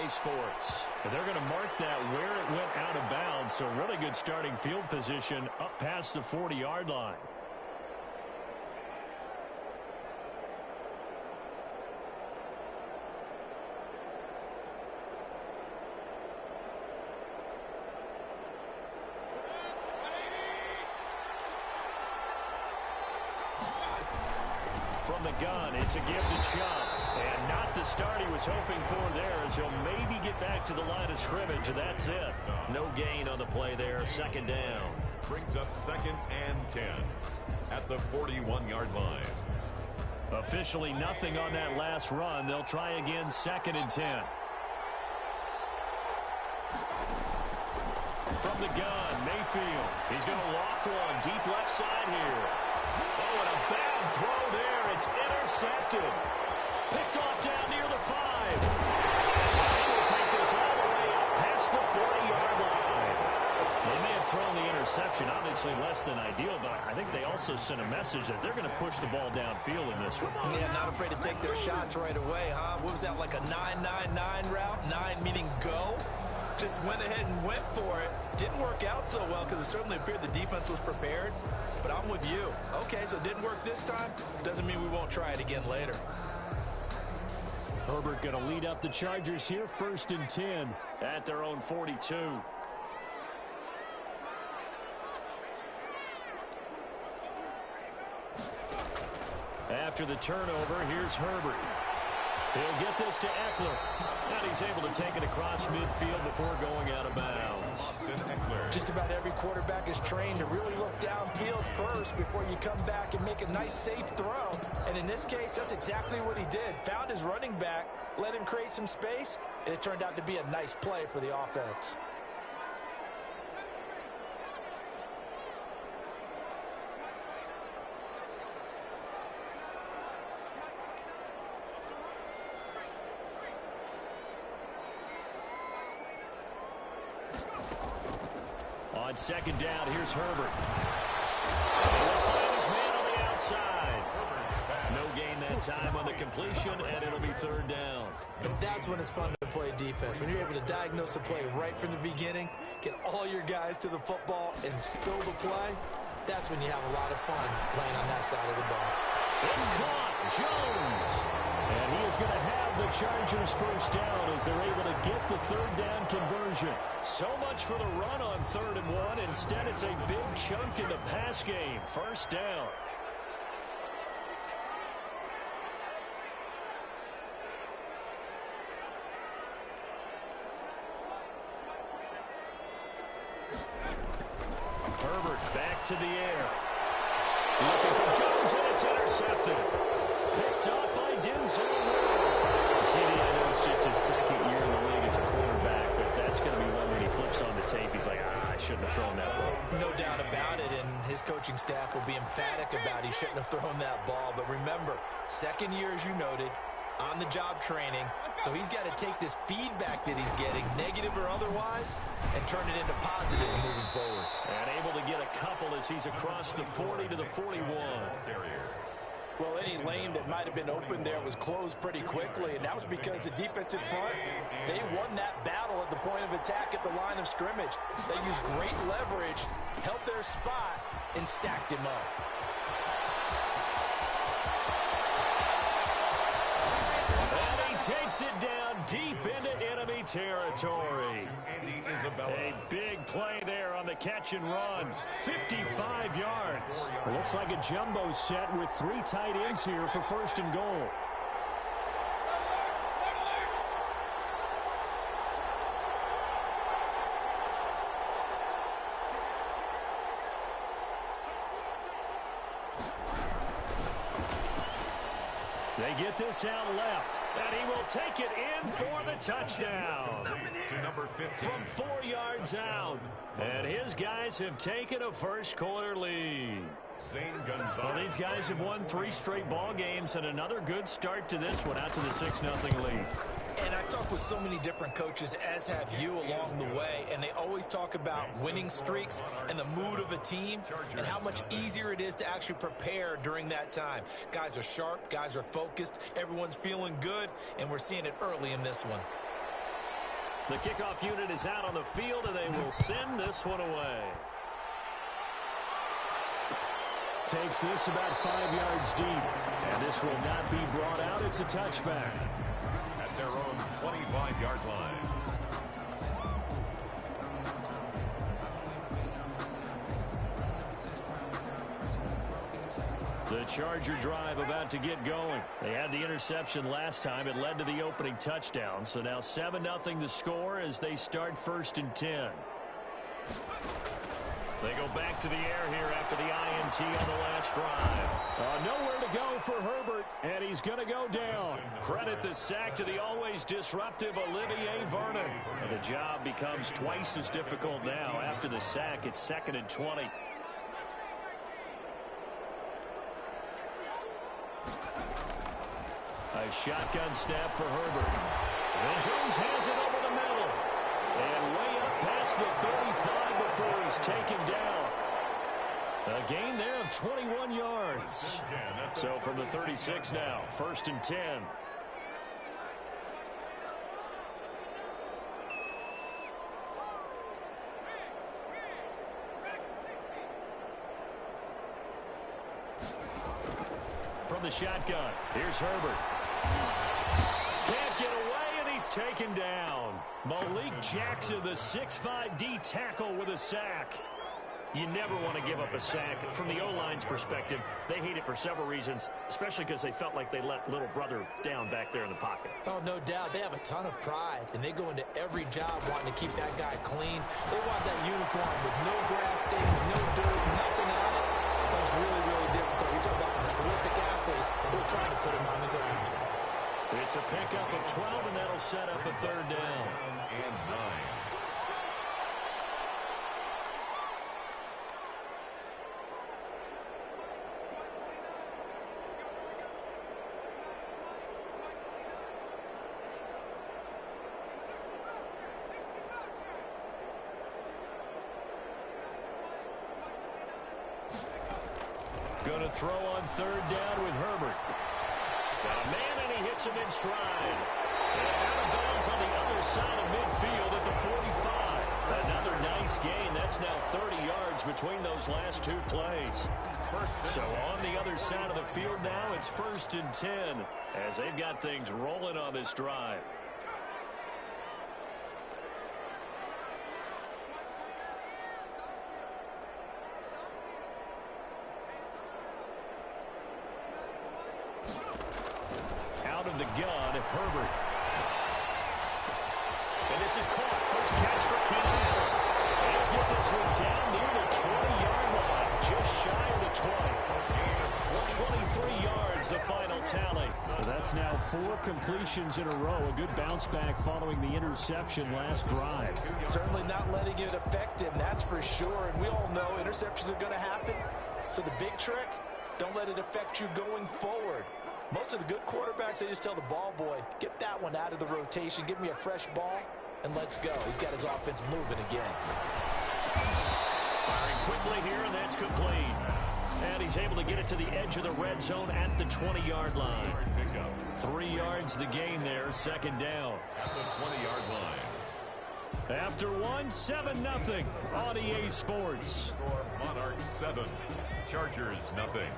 EA Sports. And they're going to mark that where it went out of bounds, so really good starting field position up past the 40-yard line. From the gun, it's a give to Chubb. And not the start he was hoping for there, as he'll maybe get back to the line of scrimmage, and that's it. No gain on the play there, second down. Brings up 2nd and 10 at the 41-yard line. Officially nothing on that last run. They'll try again, 2nd and 10. From the gun, Mayfield. He's going to loft one deep left side here. Oh, and a bad throw there. It's intercepted. Picked off down near the 5. They will take this all the way up past the 40-yard line. They may have thrown the interception, obviously less than ideal, but I think they also sent a message that they're going to push the ball downfield in this one. Yeah, not afraid to take their shots right away, huh? What was that, like a 9-9-9 route? 9 meaning go? Just went ahead and went for it. Didn't work out so well because it certainly appeared the defense was prepared. But I'm with you. Okay, so it didn't work this time. Doesn't mean we won't try it again later. Herbert going to lead up the Chargers here, 1st and 10 at their own 42. After the turnover, here's Herbert. He'll get this to Eckler. And he's able to take it across midfield before going out of bounds. Just about every quarterback is trained to really look downfield first before you come back and make a nice, safe throw. And in this case, that's exactly what he did. Found his running back, let him create some space, and it turned out to be a nice play for the offense. On 2nd down, here's Herbert. He'll find his man on the outside. No gain that time on the completion, and it'll be 3rd down. And that's when it's fun to play defense. When you're able to diagnose a play right from the beginning, get all your guys to the football, and spill the play, that's when you have a lot of fun playing on that side of the ball. It's caught. Jones. And he is going to have the Chargers 1st down as they're able to get the 3rd down conversion. So much for the run on 3rd and 1. Instead, it's a big chunk in the pass game. 1st down. Herbert back to the air. Looking for Jones, and it's intercepted. Picked up by Denzel Ward. CD, I know it's just his 2nd year in the league as a quarterback, but that's going to be one when he flips on the tape. He's like, I shouldn't have thrown that ball. No doubt about it, and his coaching staff will be emphatic about he shouldn't have thrown that ball. But remember, 2nd year, as you noted, on-the-job training, so he's got to take this feedback that he's getting, negative or otherwise, and turn it into positives moving forward. And able to get a couple as he's across the 40 to the 41. Well, any lane that might have been open there was closed pretty quickly, and that was because the defensive front, they won that battle at the point of attack at the line of scrimmage. They used great leverage, held their spot, and stacked him up. And he takes it down deep into enemy territory. A big play there on the catch and run. 55 yards. It looks like a jumbo set with 3 tight ends here for 1st and goal. They get this out left, and he will take it in for the touchdown. From 4 yards out. And his guys have taken a first-quarter lead. Well, these guys have won 3 straight ball games, and another good start to this one, out to the 6-0 lead. And I've talked with so many different coaches, as have you along the way, and they always talk about winning streaks and the mood of a team and how much easier it is to actually prepare during that time. Guys are sharp, guys are focused, everyone's feeling good, and we're seeing it early in this one. The kickoff unit is out on the field, and they will send this one away. Takes this about 5 yards deep, and this will not be brought out. It's a touchback. At their own 25-yard line. The Charger drive about to get going. They had the interception last time. It led to the opening touchdown. So now 7-0 the score as they start 1st and 10. They go back to the air here after the INT on the last drive. Nowhere to go for Herbert, and he's going to go down. Credit the sack to the always disruptive Olivier Vernon. And the job becomes twice as difficult now. After the sack, it's 2nd and 20. A shotgun snap for Herbert. And Jones has it over the middle. And way up past the 35 before he's taken down. A gain there of 21 yards. So from the 36 now, 1st and 10. From the shotgun, here's Herbert. Can't get away, and he's taken down. Malik Jackson, the 6'5" D tackle with a sack. You never want to give up a sack. From the O-line's perspective, they hate it for several reasons, especially because they felt like they let little brother down back there in the pocket. Oh, no doubt. They have a ton of pride, and they go into every job wanting to keep that guy clean. They want that uniform with no grass stains, no dirt, nothing on it. That was really, really difficult. You're talking about some terrific athletes who are trying to put him on the ground. It's a pickup of 12, and that'll set up a 3rd down. And 9. Going to throw on 3rd down with Herbert. Got a man, and he hits him in stride. And out of bounds on the other side of midfield at the 45. Another nice gain. That's now 30 yards between those last 2 plays. So on the other side of the field now, it's 1st and 10 as they've got things rolling on this drive. Out of the gun, Herbert. And this is caught. First catch for Keenan Allen. They'll get this one down near the 20-yard line, just shy of the 20. 23 yards, the final tally. That's now 4 completions in a row. A good bounce back following the interception last drive. Certainly not letting it affect him, that's for sure. And we all know interceptions are going to happen. So the big trick, don't let it affect you going forward. Most of the good quarterbacks, they just tell the ball boy, get that one out of the rotation, give me a fresh ball, and let's go. He's got his offense moving again. Firing quickly here, and that's complete. And he's able to get it to the edge of the red zone at the 20-yard line. 3 yards the gain there, 2nd down. At the 20-yard line. After 7-0 on EA Sports. Monarchs 7, Chargers nothing.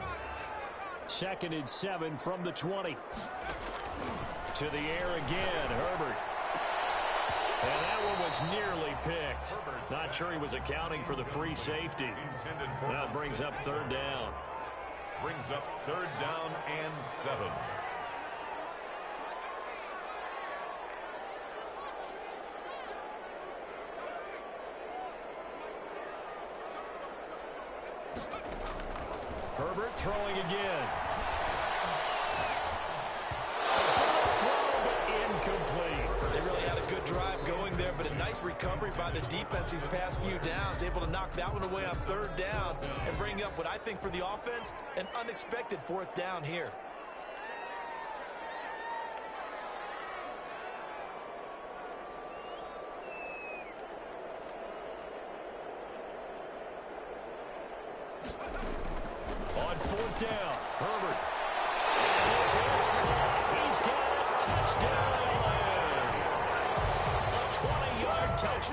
2nd and 7 from the 20. To the air again, Herbert. And that one was nearly picked. Not sure he was accounting for the free safety. Now brings up 3rd down. Brings up 3rd down and 7. Herbert throwing again. Incomplete. They really had a good drive going there, but a nice recovery by the defense these past few downs, able to knock that one away on 3rd down and bring up what I think for the offense, an unexpected 4th down here. On 4th down, Herbert. And this is caught. He's got it. Touchdown. A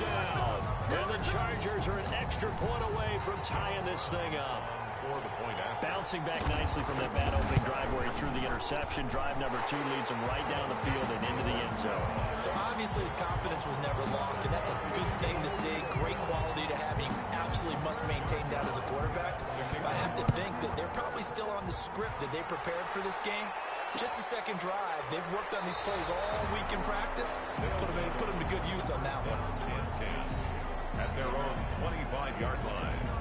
down. And the Chargers are an extra point away from tying this thing up. For the point after. Bouncing back nicely from that bad opening drive where he threw the interception. Drive number 2 leads him right down the field and into the end zone. So obviously his confidence was never lost, and that's a good thing to see. Great quality to have. You absolutely must maintain that as a quarterback. But I have to think that they're probably still on the script that they prepared for this game. Just the second drive. They've worked on these plays all week in practice. Put them to good use on that one. And 10 at their own 25-yard line.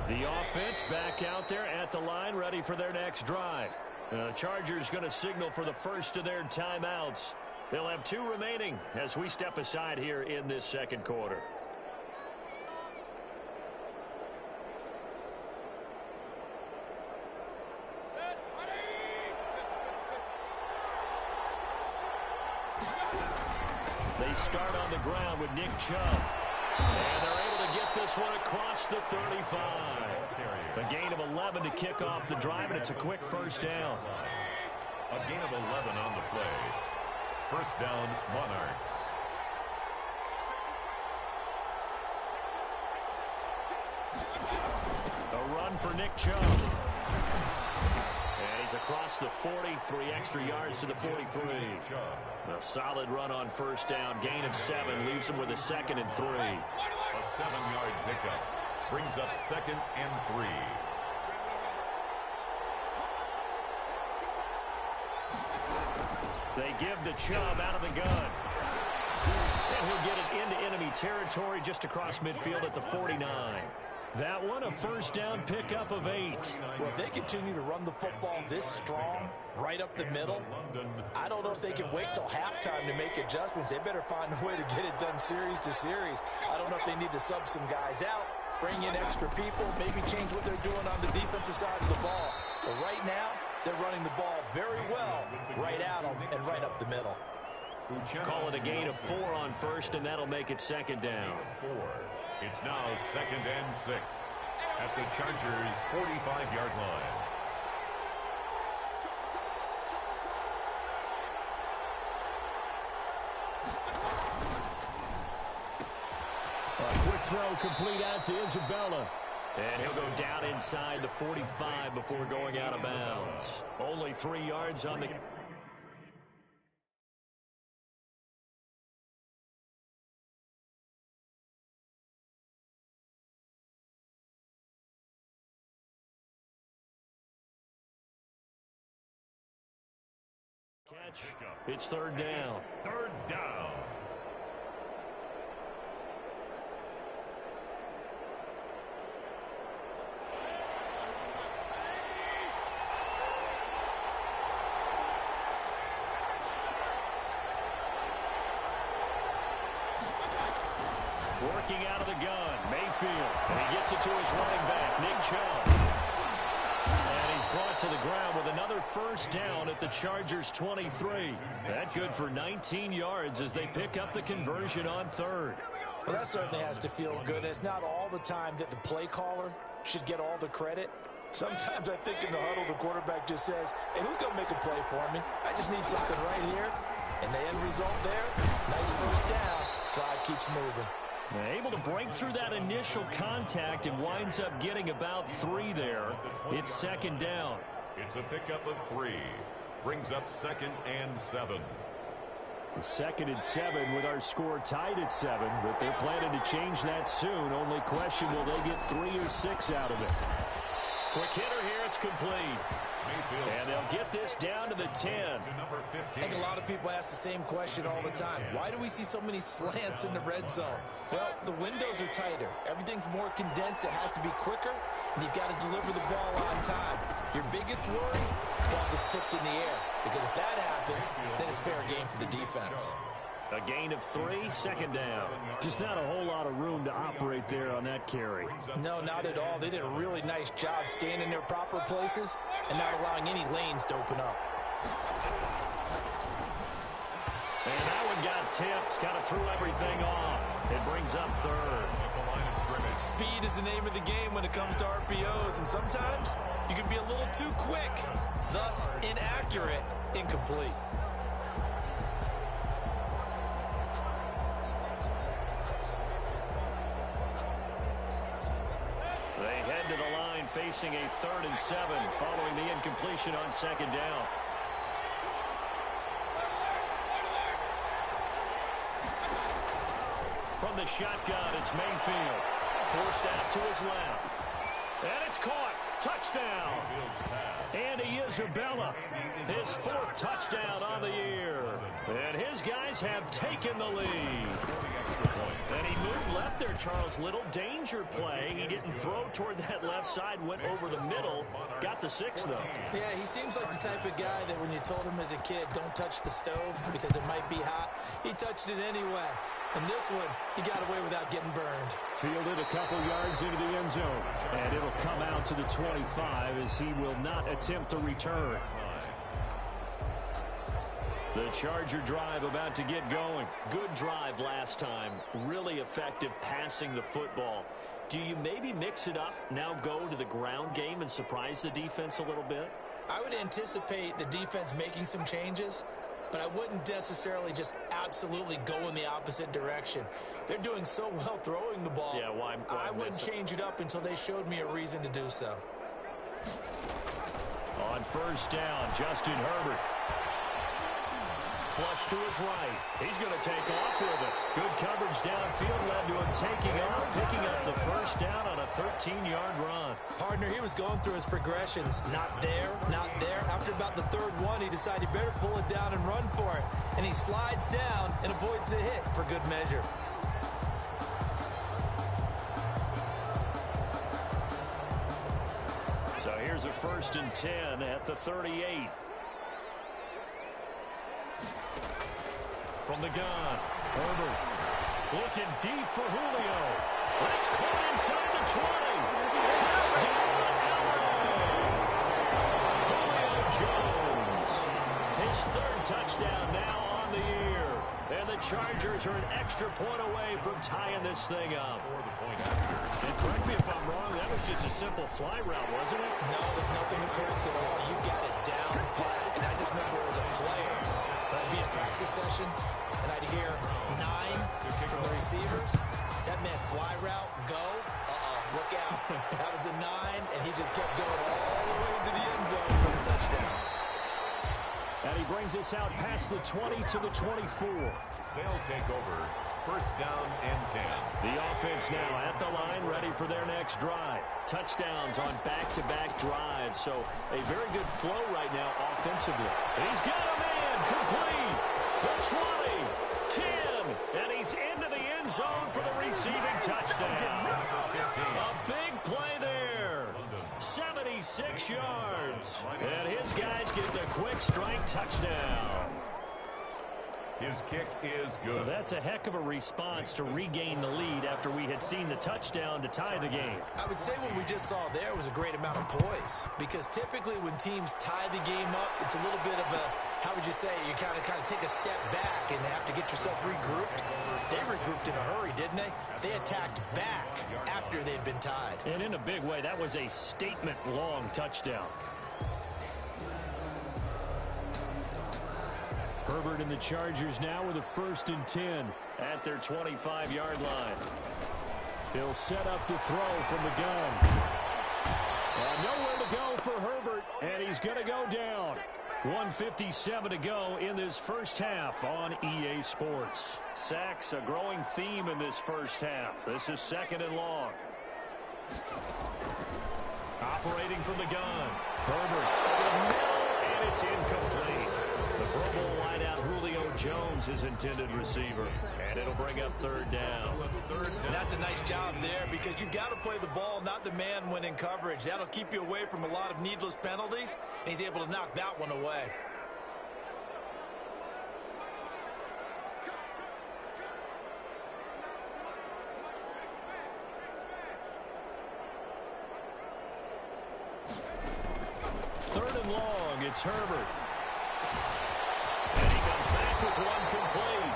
The offense back out there at the line, ready for their next drive. The Chargers going to signal for the first of their timeouts. They'll have 2 remaining as we step aside here in this second quarter. They start on the ground with Nick Chubb. And they're able to get this one across the 35. A gain of 11 to kick off the drive, and it's a quick first down. A gain of 11 on the play. First down, Monarchs. A run for Nick Chubb. And he's across the 40, 3 extra yards to the 43. A solid run on first down. Gain of 7 leaves him with a 2nd and 3. A 7-yard pickup brings up 2nd and 3. They give the Chubb out of the gun. And he'll get it into enemy territory just across midfield at the 49. That one, a first down pickup of 8. Well, if they continue to run the football this strong, right up the middle, I don't know if they can wait till halftime to make adjustments. They better find a way to get it done series to series. I don't know if they need to sub some guys out, bring in extra people, maybe change what they're doing on the defensive side of the ball. But right now, they're running the ball very well right at them and right up the middle. Call it a gain of 4 on first, and that'll make it 2nd down. 4. It's now 2nd and 6 at the Chargers' 45-yard line. A quick throw complete out to Isabella. And he'll go down inside the 45 before going out of bounds. Only 3 yards on the... catch. It's 3rd down. 3rd down. Working out of the gun, Mayfield. And he gets it to his running back, Nick Chubb. And he's brought to the ground with another first down at the Chargers' 23. That good for 19 yards as they pick up the conversion on 3rd. Well, that certainly has to feel good. It's not all the time that the play caller should get all the credit. Sometimes I think in the huddle, the quarterback just says, hey, who's going to make a play for me? I just need something right here. And the end result there, nice first down. Drive keeps moving. Able to break through that initial contact and winds up getting about 3 there. It's 2nd down. It's a pickup of 3. Brings up 2nd and 7. 2nd and 7 with our score tied at 7, but they're planning to change that soon. Only question, will they get 3 or 6 out of it? Quick hitter here, it's complete. And they'll get this down to the 10. I think a lot of people ask the same question all the time. Why do we see so many slants in the red zone? Well, the windows are tighter. Everything's more condensed. It has to be quicker, and you've got to deliver the ball on time. Your biggest worry, ball gets tipped in the air. Because if that happens, then it's fair game for the defense. A gain of 3, 2nd down. Just not a whole lot of room to operate there on that carry. No, not at all. They did a really nice job staying in their proper places and not allowing any lanes to open up. And that one got tipped, kind of threw everything off. It brings up third. Speed is the name of the game when it comes to RPOs, and sometimes you can be a little too quick, thus inaccurate, incomplete. They head to the line facing a 3rd and 7 following the incompletion on 2nd down. From the shotgun, it's Mayfield. Forced out to his left. And it's caught. Touchdown. Andy Isabella, his 4th touchdown on the year. And his guys have taken the lead. And he moved left there, Charles. Little danger play. He didn't throw toward that left side, went over the middle. Got the 6, though. Yeah, he seems like the type of guy that when you told him as a kid, don't touch the stove because it might be hot, he touched it anyway. And this one, he got away without getting burned. Fielded a couple yards into the end zone. And it'll come out to the 25 as he will not attempt to return. The Charger drive about to get going. Good drive last time. Really effective passing the football. Do you maybe mix it up, now go to the ground game and surprise the defense a little bit? I would anticipate the defense making some changes, but I wouldn't necessarily just absolutely go in the opposite direction. They're doing so well throwing the ball. Yeah, why I wouldn't change it up until they showed me a reason to do so. On 1st down, Justin Herbert. Flush to his right. He's going to take off with it. Good coverage downfield led to him taking off, picking up the 1st down on a 13-yard run. Partner, he was going through his progressions. Not there, not there. After about the 3rd one, he decided he better pull it down and run for it. And he slides down and avoids the hit for good measure. So here's a 1st and 10 at the 38. From the gun, Herbert looking deep for Julio. That's caught inside the 20. Touchdown, LA! Julio Jones. His 3rd touchdown now on the year. And the Chargers are an extra point away from tying this thing up. And correct me if I'm wrong, that was just a simple fly route, wasn't it? No, there's nothing to correct at all. You got it down pat. And I just remember as a player, I'd be in practice sessions, and I'd hear 9 from the receivers. That meant fly route, go. Look out. That was the 9, and he just kept going all the way into the end zone for the touchdown. And he brings us out past the 20 to the 24. They'll take over 1st down and 10. The offense now at the line, ready for their next drive. Touchdowns on back-to-back drives, so a very good flow right now offensively. He's got a man complete. The 20, 10, and he's into the end zone for the receiving touchdown. A big play there. 76 yards. And his guys get the quick strike touchdown. His kick is good. Well, that's a heck of a response to regain the lead after we had seen the touchdown to tie the game. I would say what we just saw there was a great amount of poise, because typically when teams tie the game up, it's a little bit of a, how would you say, you kind of take a step back and have to get yourself regrouped. They regrouped in a hurry, didn't they? They attacked back after they'd been tied. And in a big way, that was a statement-long touchdown. Herbert and the Chargers now with a 1st and 10 at their 25-yard line. He'll set up to throw from the gun. Nowhere to go for Herbert, and he's going to go down. 1:57 to go in this first half on EA Sports. Sacks, a growing theme in this first half. This is 2nd and long. Operating from the gun. Herbert in the middle, and it's incomplete. The Pro Bowl wideout Julio Jones is intended receiver, and it'll bring up 3rd down. And that's a nice job there, because you've got to play the ball, not the man when in coverage. That'll keep you away from a lot of needless penalties, and he's able to knock that one away. Third and long, it's Herbert. And he comes back with one complete.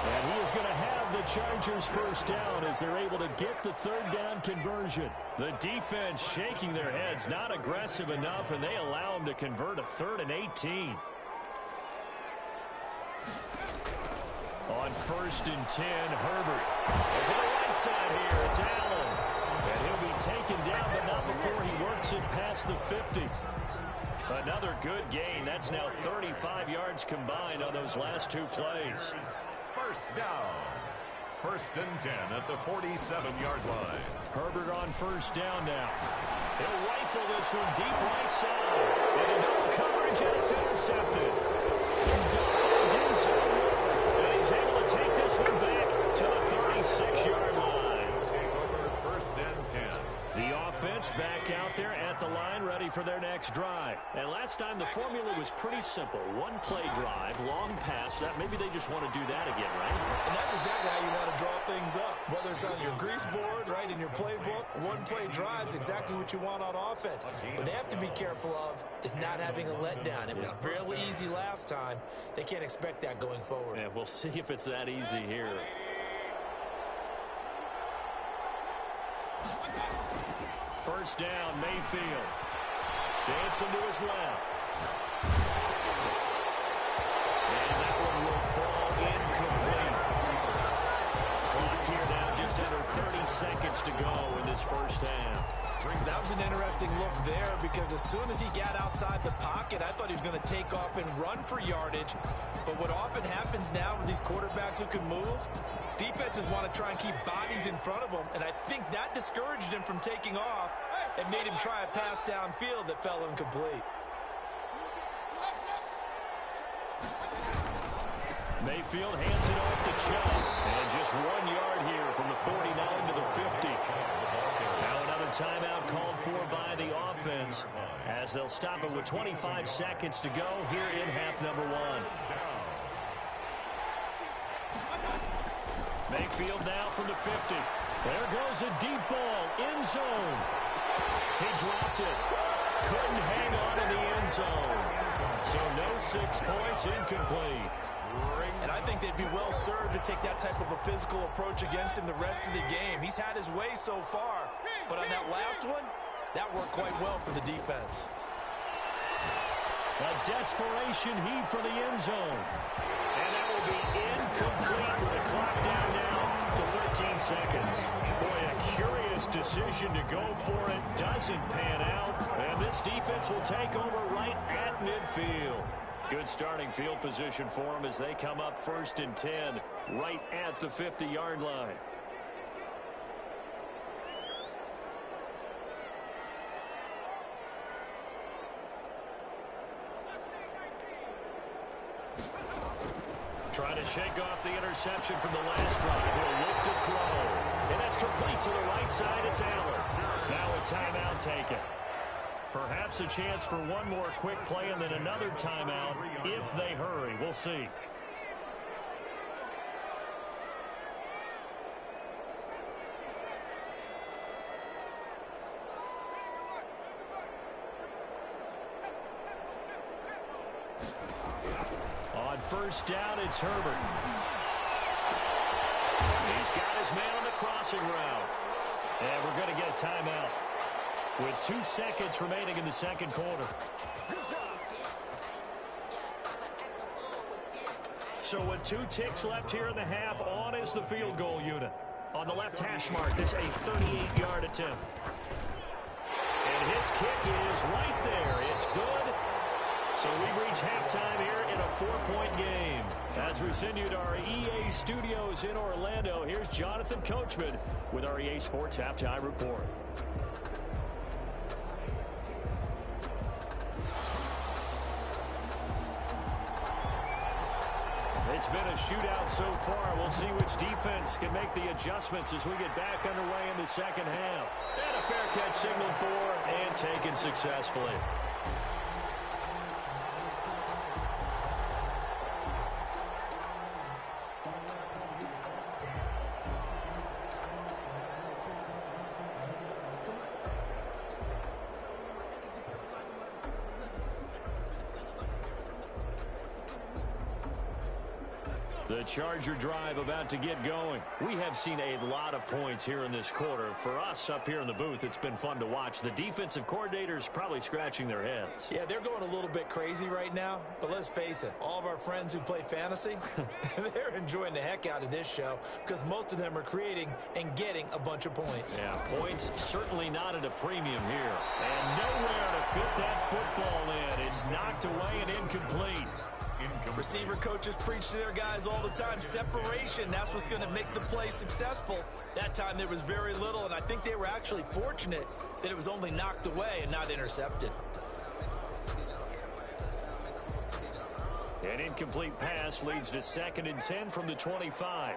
And he is going to have the Chargers first down as they're able to get the third down conversion. The defense shaking their heads, not aggressive enough, and they allow them to convert a 3rd and 18. On 1st and 10, Herbert. And to the right side here, it's Allen. And he'll be taken down, but not before he works it past the 50. Another good gain. That's now 35 yards combined on those last 2 plays. First down. 1st and 10 at the 47-yard line. Herbert on 1st down now. He'll rifle this one deep right side. And a double coverage, and it's intercepted. Condemned inside. And he's able to take this one back to the 36-yard line. Take over 1st and 10. The offense back out there at the line, ready for their next drive. And last time the formula was pretty simple. 1-play drive, long pass. That maybe they just want to do that again, right? And that's exactly how you want to draw things up. Whether it's on your grease board, right, in your playbook, 1-play drive is exactly what you want on offense. What they have to be careful of is not having a letdown. It was fairly easy last time. They can't expect that going forward. Yeah, we'll see if it's that easy here. First down, Mayfield. Dancing to his left. And that one will fall incomplete. Clock here now just under 30 seconds to go in this first half. That was an interesting look there because as soon as he got outside the pocket, I thought he was going to take off and run for yardage. But what often happens now with these quarterbacks who can move, defenses want to try and keep bodies in front of them, and I think that discouraged him from taking off and made him try a pass downfield that fell incomplete. Mayfield hands it off to Chubb, and just 1 yard here from the 49 to the 50. Now another timeout called for by the offense as they'll stop it with 25 seconds to go here in half number 1. Mayfield now from the 50. There goes a deep ball, end zone. He dropped it. Couldn't hang on in the end zone. So no 6 points, incomplete. And I think they'd be well served to take that type of a physical approach against him the rest of the game. He's had his way so far, but on that last one, that worked quite well for the defense. A desperation heave for the end zone. And that will be incomplete with the clock down now to 13 seconds. Boy, a curious decision to go for it. Doesn't pan out. And this defense will take over right at midfield. Good starting field position for them as they come up 1st and 10 right at the 50-yard line. Trying to shake off the interception from the last drive. He'll look to throw. And that's complete to the right side. It's Allen. Now a timeout taken. Perhaps a chance for one more quick play and then another timeout if they hurry. We'll see. On 1st down, it's Herbert. He's got his man on the crossing route. And we're going to get a timeout with 2 seconds remaining in the second quarter. So with 2 ticks left here in the half, on is the field goal unit. On the left hash mark, this a 38-yard attempt. And his kick is right there. It's good. So we've reached halftime here in a 4-point game. As we send you to our EA studios in Orlando, here's Jonathan Coachman with our EA Sports Halftime Report. It's been a shootout so far. We'll see which defense can make the adjustments as we get back underway in the second half. And a fair catch signaled for and taken successfully. The Charger drive about to get going. We have seen a lot of points here in this quarter. For us up here in the booth, it's been fun to watch. The defensive coordinators probably scratching their heads. Yeah, they're going a little bit crazy right now. But let's face it, all of our friends who play fantasy, they're enjoying the heck out of this show because most of them are creating and getting a bunch of points. Yeah, points certainly not at a premium here. And nowhere to fit that football in. It's knocked away and incomplete. Receiver coaches preach to their guys all the time. Separation, that's what's going to make the play successful. That time there was very little, and I think they were actually fortunate that it was only knocked away and not intercepted. An incomplete pass leads to 2nd and 10 from the 25.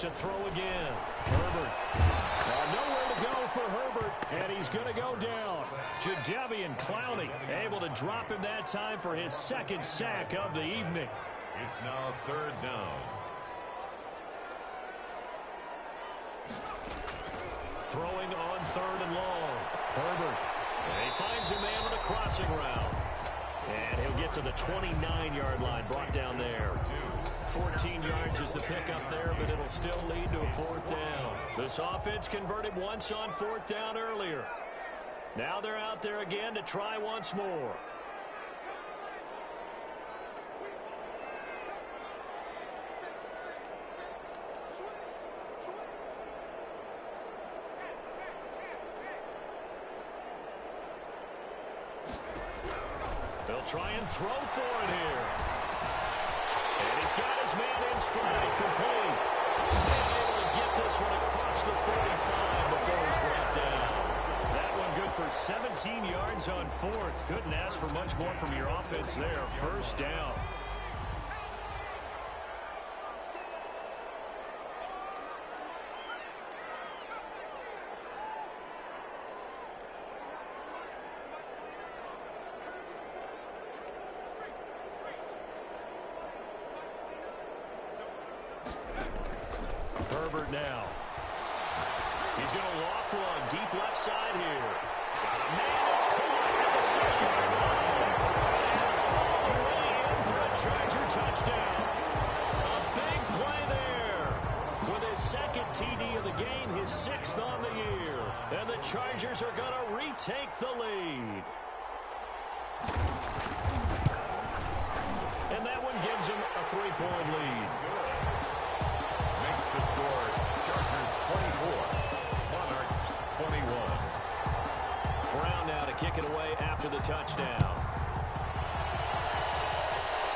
To throw again. Herbert. Nowhere to go for Herbert, and he's going to go down. Jadeveon Clowney able to drop him that time for his 2nd sack of the evening. It's now 3rd down. Throwing on 3rd and long. Herbert. And he finds a man with a crossing route. And he'll get to the 29-yard line, brought down there. 14 yards is the pickup there, but it'll still lead to a 4th down. This offense converted once on 4th down earlier. Now they're out there again to try once more. They'll try and throw for it here. And he's got his man in stride, complete. And able to get this one across the 45 before he's brought down. That one good for 17 yards on 4th. Couldn't ask for much more from your offense there. 1st down. Herbert now. He's going to loft one deep left side here. Got a man that's caught at the 6-yard line. All the way in for a Charger touchdown. A big play there. With his 2nd TD of the game, his 6th on the year. And the Chargers are going to retake the lead. And that one gives them a 3-point lead. The score, Chargers 24, Monarchs 21. Brown now to kick it away after the touchdown.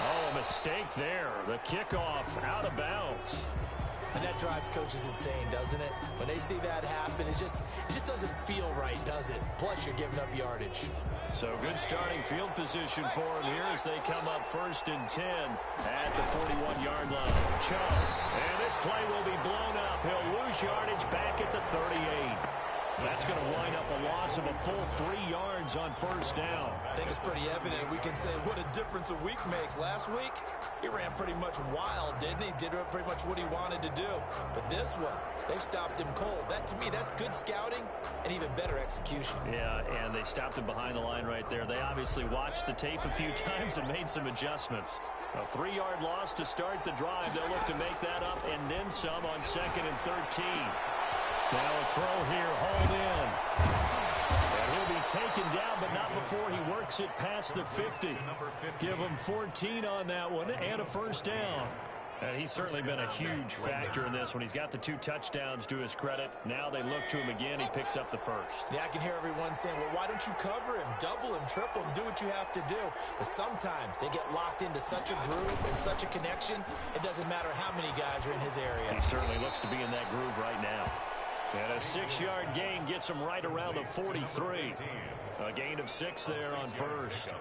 Oh, a mistake there. The kickoff out of bounds. And that drives coaches insane, doesn't it? When they see that happen, it just doesn't feel right, does it? Plus, you're giving up yardage. So good starting field position for him here as they come up 1st and 10 at the 41-yard line. Chubb. And this play will be blown up. He'll lose yardage back at the 38. That's going to wind up a loss of a full 3 yards on 1st down. I think it's pretty evident. We can say what a difference a week makes. Last week, he ran pretty much wild, didn't he? Did pretty much what he wanted to do. But this one, they stopped him cold. That, to me, that's good scouting and even better execution. Yeah, and they stopped him behind the line right there. They obviously watched the tape a few times and made some adjustments. A 3-yard loss to start the drive. They'll look to make that up and then some on 2nd and 13. Now a throw here, hauled in. And he'll be taken down, but not before he works it past the 50. Give him 14 on that one and a 1st down. And he's certainly been a huge factor in this one. He's got the 2 touchdowns to his credit. Now they look to him again. He picks up the 1st. Yeah, I can hear everyone saying, well, why don't you cover him, double him, triple him, do what you have to do. But sometimes they get locked into such a groove and such a connection, it doesn't matter how many guys are in his area. He certainly looks to be in that groove right now. And a 6-yard gain gets him right around the 43. A gain of 6 there on 1st.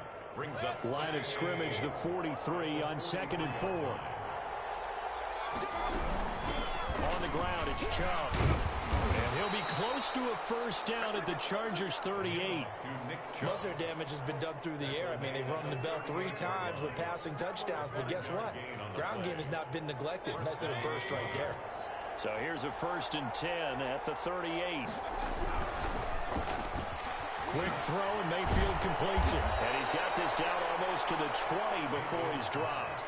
Line of scrimmage, the 43 on 2nd and 4. On the ground, it's Chubb. And And he'll be close to a first down at the Chargers' 38. Most of their damage has been done through the air. I mean, they've rung the bell 3 times with passing touchdowns, but guess what? Ground game has not been neglected. Nice little burst right there. So here's a 1st and 10 at the 38. Quick throw, and Mayfield completes it. And he's got this down almost to the 20 before he's dropped.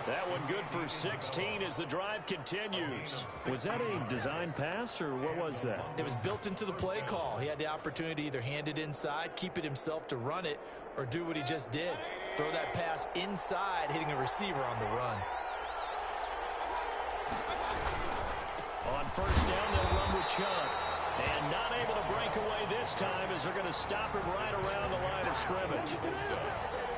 That one good for 16 as the drive continues. Was that a design pass, or what was that? It was built into the play call. He had the opportunity to either hand it inside, keep it himself to run it, or do what he just did. Throw that pass inside, hitting a receiver on the run. On first down, they'll run with Chubb. And not able to break away this time as they're going to stop him right around the line of scrimmage.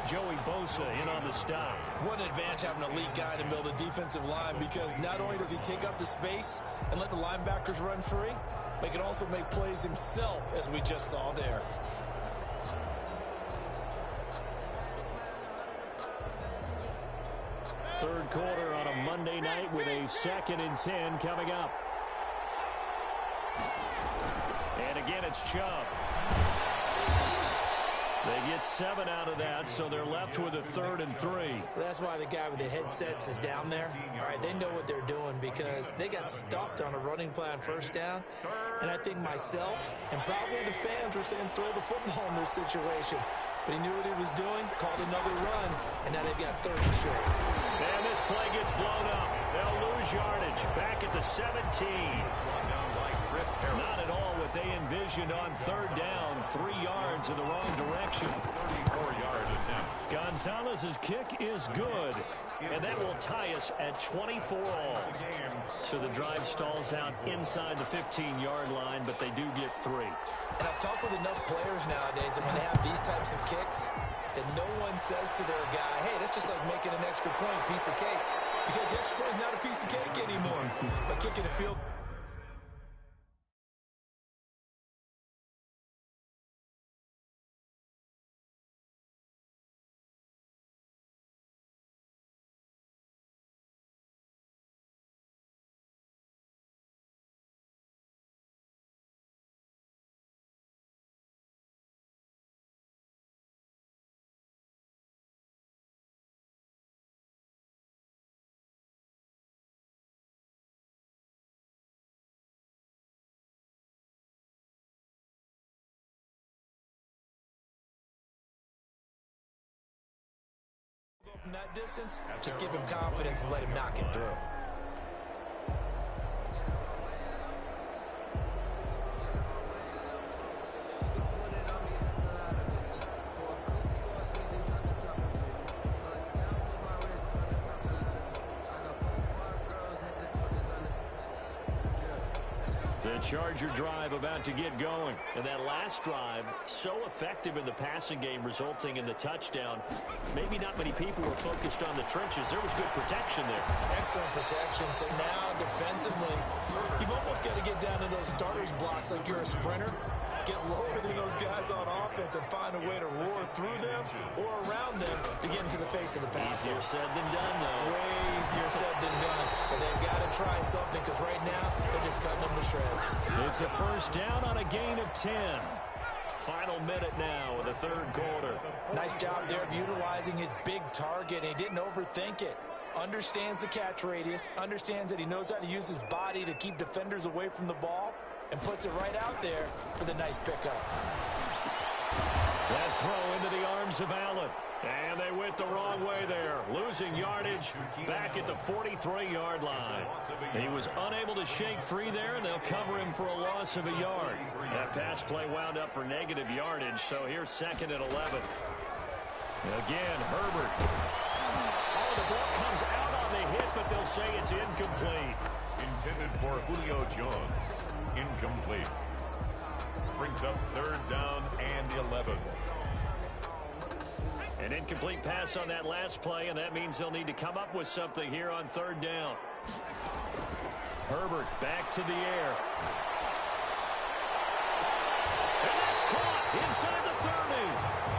Joey Bosa in on the stop. What an advantage having an elite guy in the middle of the defensive line, because not only does he take up the space and let the linebackers run free, but he can also make plays himself, as we just saw there. Third quarter on a Monday night with a 2nd and 10 coming up. And again, it's Chubb. They get 7 out of that, so they're left with a 3rd and 3. That's why the guy with the headsets is down there. All right, they know what they're doing because they got stuffed on a running play on first down. And I think myself and probably the fans were saying throw the football in this situation. But he knew what he was doing, called another run, and now they've got 3rd and short. And this play gets blown up. They'll lose yardage back at the 17. Not at all what they envisioned on 3rd down. 3 yards in the wrong direction. 34-yard attempt. Gonzalez's kick is good. And that will tie us at 24 all. So the drive stalls out inside the 15-yard line, but they do get 3. And I've talked with enough players nowadays that when they have these types of kicks, that no one says to their guy, hey, that's just like making an extra point, piece of cake. Because the extra point is not a piece of cake anymore. But kicking a field. From that distance, just give him confidence and let him knock it through. The Charger drive about to get going. And that last drive, so effective in the passing game, resulting in the touchdown. Maybe not many people were focused on the trenches. There was good protection there. Excellent protection. So now, defensively, you've almost got to get down to those starters blocks like you're a sprinter. Get lower than those guys on offense and find a way to roar through them or around them to get into the face of the passer. Easier said than done, though. Way easier said than done. But they've got to try something because right now, they're just cutting them to shreds. It's a first down on a gain of 10. Final minute now of the third quarter. Nice job there of utilizing his big target. He didn't overthink it. Understands the catch radius. Understands that he knows how to use his body to keep defenders away from the ball. And puts it right out there for the nice pickup. That throw into the arms of Allen. And they went the wrong way there. Losing yardage back at the 43-yard line. He was unable to shake free there, and they'll cover him for a loss of a yard. That pass play wound up for negative yardage, so here's 2nd and 11. Again, Herbert. Oh, the ball comes out on the hit, but they'll say it's incomplete. Intended for Julio Jones. Incomplete. Brings up 3rd down and 11. An incomplete pass on that last play, and that means they'll need to come up with something here on 3rd down. Herbert back to the air. And that's caught inside the 30.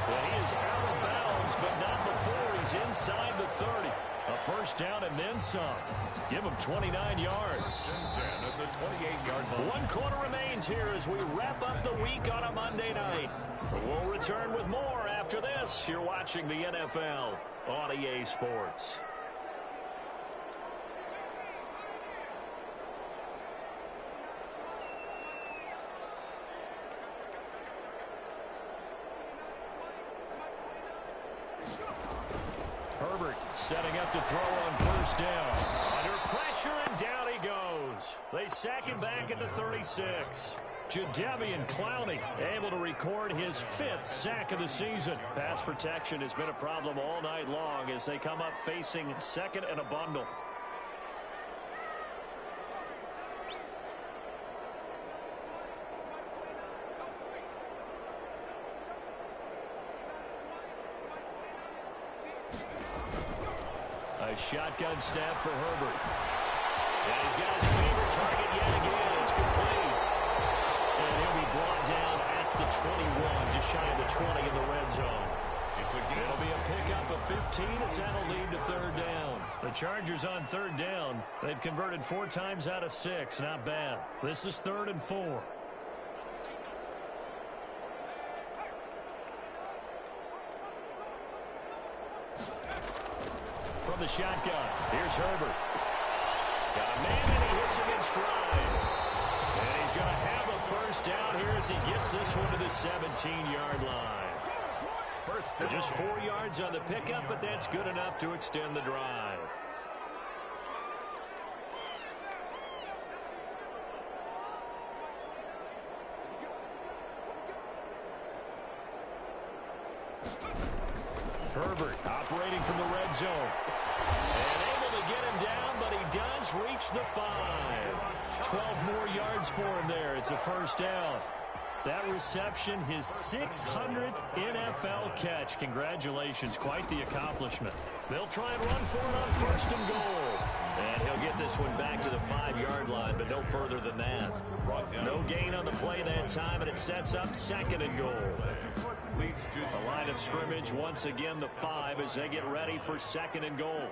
Well, he is out of bounds, but not before he's inside the 30. A first down and then some. Give him 29 yards. 10 at the 28-yard line. 1 quarter remains here as we wrap up the week on a Monday night. We'll return with more after this. You're watching the NFL on EA Sports. Herbert setting up to throw on first down. Under pressure, and down he goes. They sack him back at the 36. Jadeveon Clowney able to record his 5th sack of the season. Pass protection has been a problem all night long as they come up facing second and a bundle. A shotgun snap for Herbert. And he's got his favorite target yet again. It's complete. And he'll be brought down at the 21, just shy of the 20 in the red zone. It'll be a pickup of 15 as that'll lead to third down. The Chargers on third down. They've converted 4 times out of 6. Not bad. This is 3rd and 4. From the shotgun, here's Herbert. Got a man and he hits him in stride. And he's going to have a first down here as he gets this one to the 17-yard line. Just 4 yards on the pickup, but that's good enough to extend the drive. Herbert operating from the red zone. And able to get him down, but he does reach the 5. 12 more yards for him there. It's a first down. That reception, his 600th NFL catch. Congratulations. Quite the accomplishment. They'll try and run for it on first and goal. And he'll get this one back to the 5-yard line, but no further than that. No gain on the play that time, and it sets up second and goal. The line of scrimmage, once again, the 5 as they get ready for second and goal.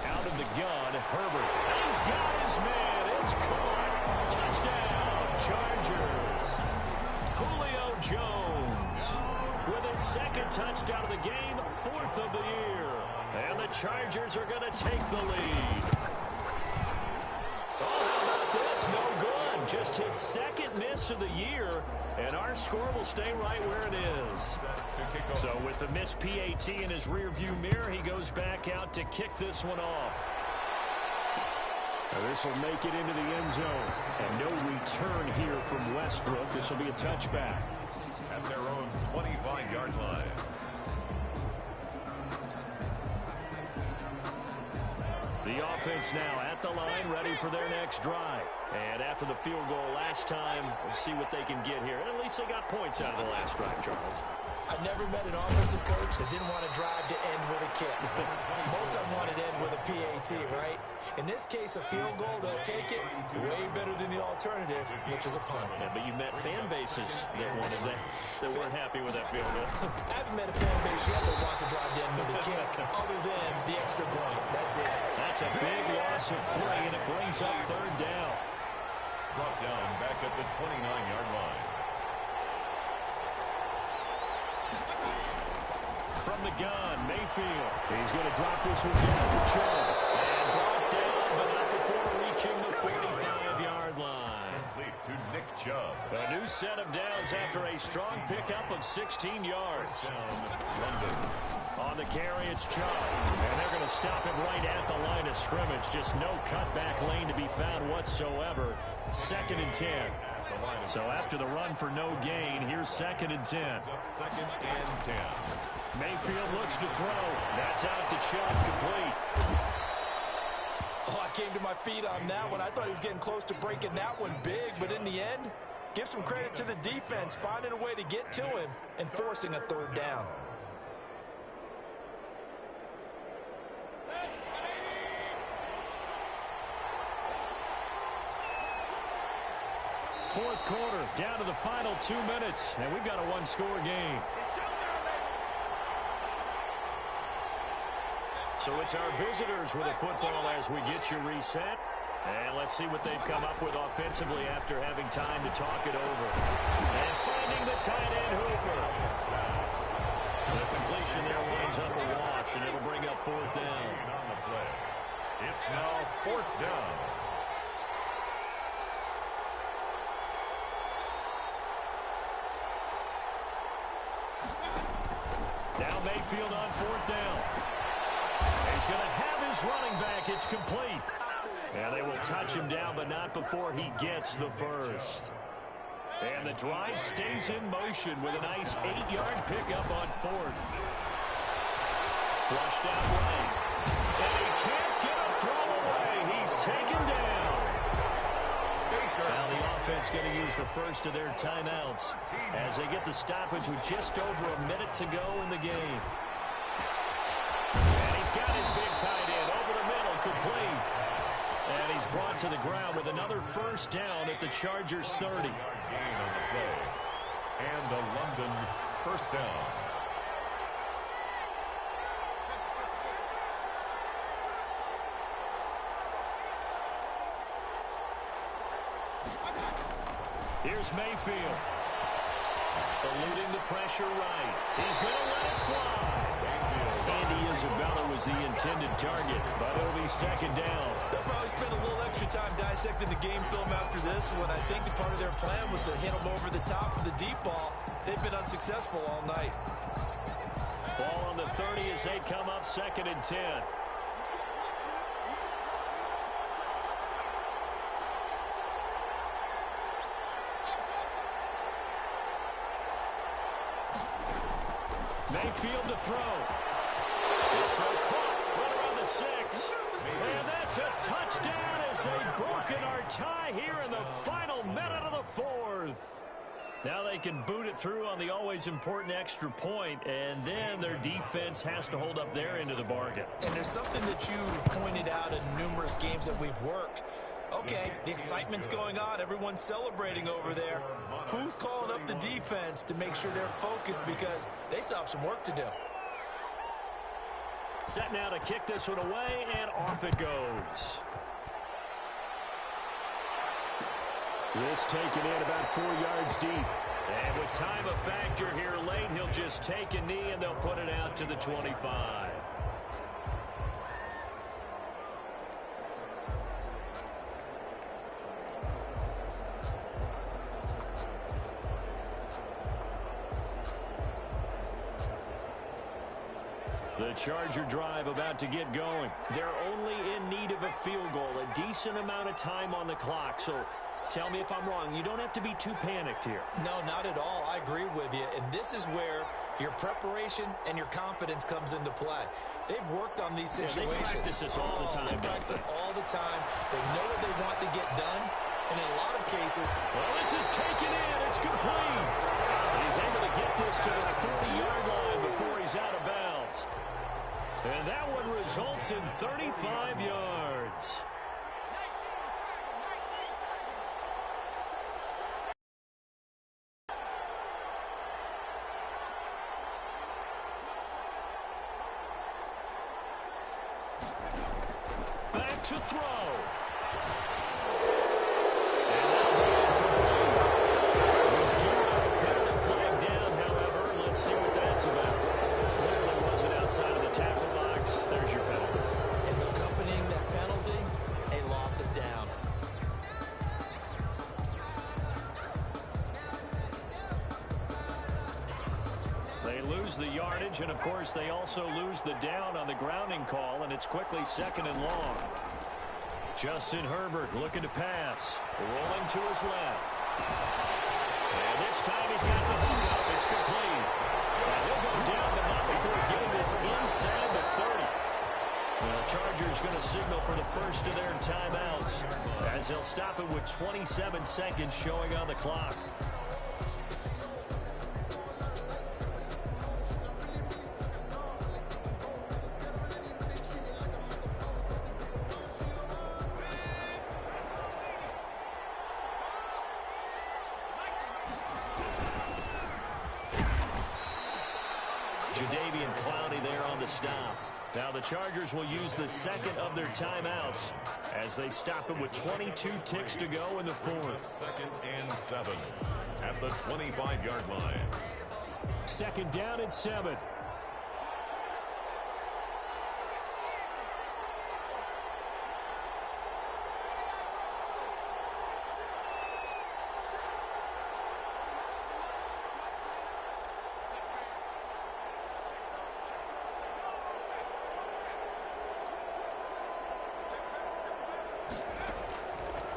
Out of the gun, Herbert. He's got his man. It's caught. Touchdown, Chargers. Julio Jones with his 2nd touchdown of the game, 4th of the year. And the Chargers are going to take the lead. Oh, how about this? No good. Just his 2nd miss of the year, and our score will stay right where it is. So with the missed PAT in his rearview mirror, he goes back out to kick this one off. This will make it into the end zone. And no return here from Westbrook. This will be a touchback. At their own 25-yard line. The offense now at the line, ready for their next drive. And after the field goal last time, we'll see what they can get here. At least they got points out of the last drive, Charles. I never met an offensive coach that didn't want to drive to end with a kick. Most of them wanted to end with a PAT, right? In this case, a field goal, they'll take it way better than the alternative, which is a punt. Yeah, but you met fan bases that wanted that weren't happy with that field goal. I haven't met a fan base yet that wants to drive to end with a kick, other than the extra point. That's it. That's a big loss of 3, and it brings up third down. Brought down back at the 29-yard line. From the gun, Mayfield. He's going to drop this one down for Chubb. And brought down, but not before reaching the 45-yard line. Complete to Nick Chubb. A new set of downs after a strong pickup of 16 yards. On the carry, it's Chubb. And they're going to stop him right at the line of scrimmage. Just no cutback lane to be found whatsoever. 2nd and 10. So after the run for no gain, here's 2nd and 10. 2nd and 10. Mayfield looks to throw. That's out to Chubb, complete. Oh, I came to my feet on that one. I thought he was getting close to breaking that one big, but in the end, Give some credit to the defense, finding a way to get to him and forcing a third down. Fourth quarter, down to the final 2 minutes, and we've got a one-score game. So it's our visitors with a football as we get you reset. And let's see what they've come up with offensively after having time to talk it over. And finding the tight end Hooper. The completion there winds up a wash, and it'll bring up fourth down. On the play. It's now fourth down. Now Mayfield on fourth down. He's going to have his running back. It's complete. And they will touch him down, but not before he gets the first. And the drive stays in motion with a nice 8-yard pickup on fourth. Flushed out right. And he can't get a throw away. He's taken down. Now the offense going to use the first of their timeouts as they get the stoppage with just over a minute to go in the game. And he's got his big tight end over the middle, complete. And he's brought to the ground with another first down at the Chargers 30. Gain on the play. And a London first down. Here's Mayfield. Eluding the pressure right. He's going to let it fly. Andy Isabella was the intended target, but it'll be second down. They'll probably spend a little extra time dissecting the game film after this one. I think the part of their plan was to hit them over the top of the deep ball. They've been unsuccessful all night. Ball on the 30 as they come up second and 10. Mayfield to throw. This one caught right around the 6. And that's a touchdown as they've broken our tie here in the final minute of the fourth. Now they can boot it through on the always important extra point, and then their defense has to hold up their end of the bargain. And there's something that you've pointed out in numerous games that we've worked. Okay, the excitement's going on. Everyone's celebrating over there. Who's calling up the defense to make sure they're focused because they still have some work to do? Set now to kick this one away, and off it goes. This taken in about 4 yards deep. And with time a factor here late, he'll just take a knee, and they'll put it out to the 25. The Charger drive about to get going. They're only in need of a field goal, a decent amount of time on the clock. So tell me if I'm wrong. You don't have to be too panicked here. No, not at all. I agree with you. And this is where your preparation and your confidence comes into play. They've worked on these situations. They practice this all the time. They practice it all the time. They know what they want to get done. And in a lot of cases... Well, this is taken in. It's complete. He's able to get this to the 30-yard line before he's out of bounds. And that one results in 35 yards. Back to throw. And that'll be incomplete. We do have a penalty flag down, however. Let's see what that's about. Clearly wasn't outside of the tackle box. There's your penalty. And accompanying that penalty, a loss of down. They lose the yardage, and of course they also lose the down on the grounding call, and it's quickly second and long. Justin Herbert looking to pass, rolling to his left. And this time he's got the hook up. It's complete. And he'll go down, but not before getting this inside the 30. Well, Chargers going to signal for the first of their timeouts as they'll stop it with 27 seconds showing on the clock. Jadeveon Clowney there on the stop. Now the Chargers will use the second of their timeouts as they stop it with 22 ticks to go in the fourth. 2nd and 7 at the 25-yard line. 2nd down and 7.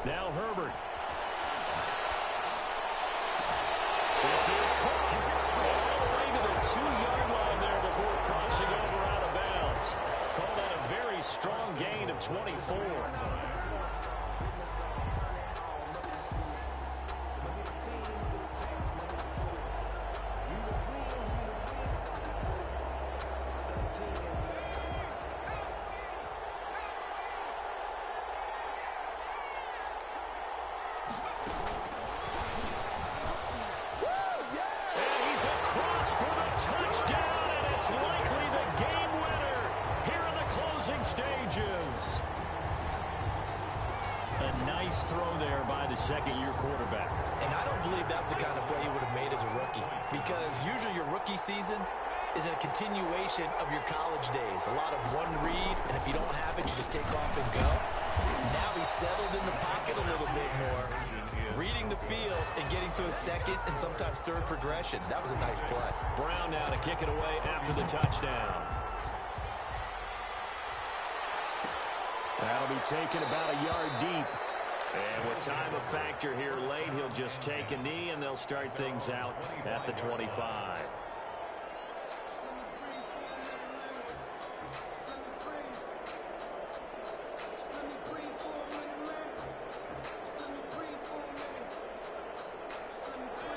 Now Herbert. This is caught. All the way to the 2-yard line there before crossing over out of bounds. Call that a very strong gain of 24. For the touchdown, and it's likely the game winner here in the closing stages. A nice throw there by the second-year quarterback. And I don't believe that was the kind of play he would have made as a rookie, because usually your rookie season is a continuation of your college days. A lot of one read, and if you don't have it, you just take off and go. Now he's settled in the pocket a little bit more, reading the field and getting to a second and sometimes third progression. That was a nice play. Brown now to kick it away after the touchdown. That'll be taken about a yard deep. And with time a factor here late, he'll just take a knee and they'll start things out at the 25.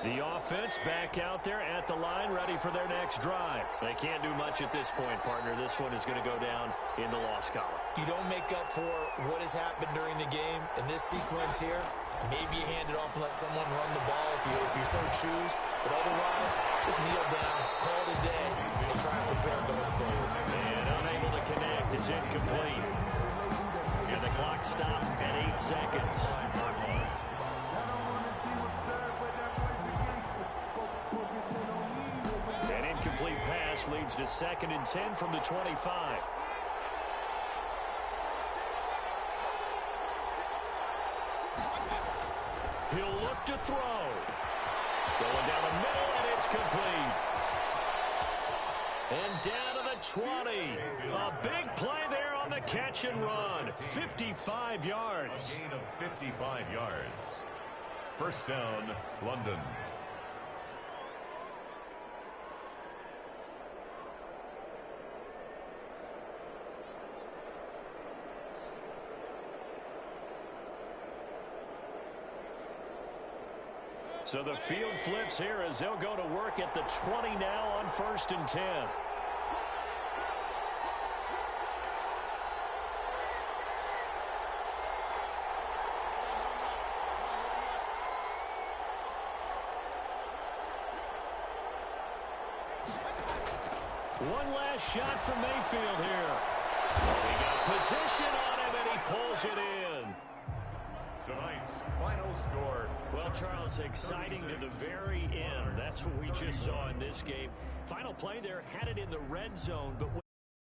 The offense back out there at the line, ready for their next drive. They can't do much at this point, partner. This one is going to go down in the loss column. You don't make up for what has happened during the game. In this sequence here, maybe you hand it off and let someone run the ball if you so choose. But otherwise, just kneel down, call it a day, and try and prepare going forward. And unable to connect. It's incomplete. And the clock stopped at 8 seconds. An incomplete pass leads to 2nd and 10 from the 25. He'll look to throw. Going down the middle, and it's complete. And down to the 20. A big play there on the catch and run. 55 yards. A gain of 55 yards. First down, London. So the field flips here as they'll go to work at the 20 now on 1st and 10. One last shot from Mayfield here. He got position on him, and he pulls it in. Tonight's final score. Well, Charles, exciting to the very end. That's what we just saw in this game. Final play there, had it in the red zone, but